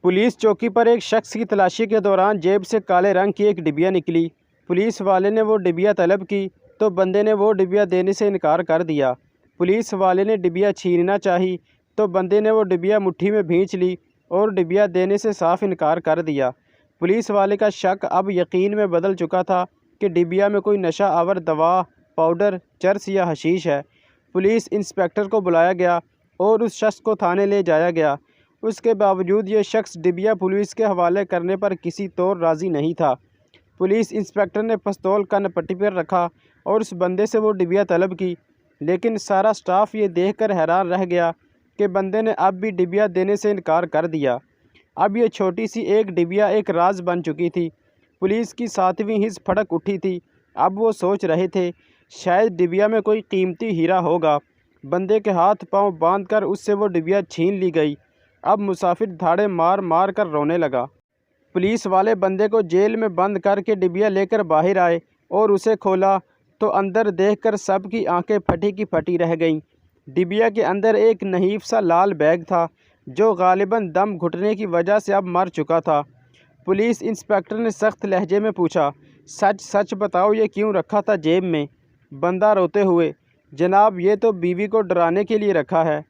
Police चौकी पर एक शख्स की तलाशी के दौरान जेब से काले रंग की एक डिबिया निकली। पुलिस वाले ने वो डिबिया तलब की तो बंदे ने वो डिबिया देने से इनकार कर दिया। पुलिस वाले ने डिबिया छीनना चाही तो बंदे ने वो डिबिया मुट्ठी में भींच ली और डिबिया देने से साफ इनकार कर दिया। पुलिस वाले का शक अब यकीन में बदल चुका था कि डिबिया में कोई नशा आवर दवा, पाउडर, चरस या हशीश है। पुलिस इंस्पेक्टर को बुलाया गया और उस शख्स को थाने ले जाया गया। उसके बावजूद ये शख्स डिबिया पुलिस के हवाले करने पर किसी तौर राज़ी नहीं था। पुलिस इंस्पेक्टर ने पिस्तौल कनपट्टी पर रखा और उस बंदे से वो डिबिया तलब की, लेकिन सारा स्टाफ ये देखकर हैरान रह गया कि बंदे ने अब भी डिबिया देने से इनकार कर दिया। अब ये छोटी सी एक डिबिया एक राज बन चुकी थी। पुलिस की सातवीं हिस्स फड़क उठी थी। अब वो सोच रहे थे शायद डिबिया में कोई कीमती हीरा होगा। बंदे के हाथ पांव बांधकर उससे वो डिबिया छीन ली गई। अब मुसाफिर धाड़े मार मार कर रोने लगा। पुलिस वाले बंदे को जेल में बंद करके डिबिया लेकर बाहर आए और उसे खोला तो अंदर देखकर सबकी आंखें फटी की फटी रह गईं। डिबिया के अंदर एक नहीफ सा लाल बैग था जो गालिबन दम घुटने की वजह से अब मर चुका था। पुलिस इंस्पेक्टर ने सख्त लहजे में पूछा, सच सच बताओ ये क्यों रखा था जेब में? बंदा रोते हुए, जनाब ये तो बीवी को डराने के लिए रखा है।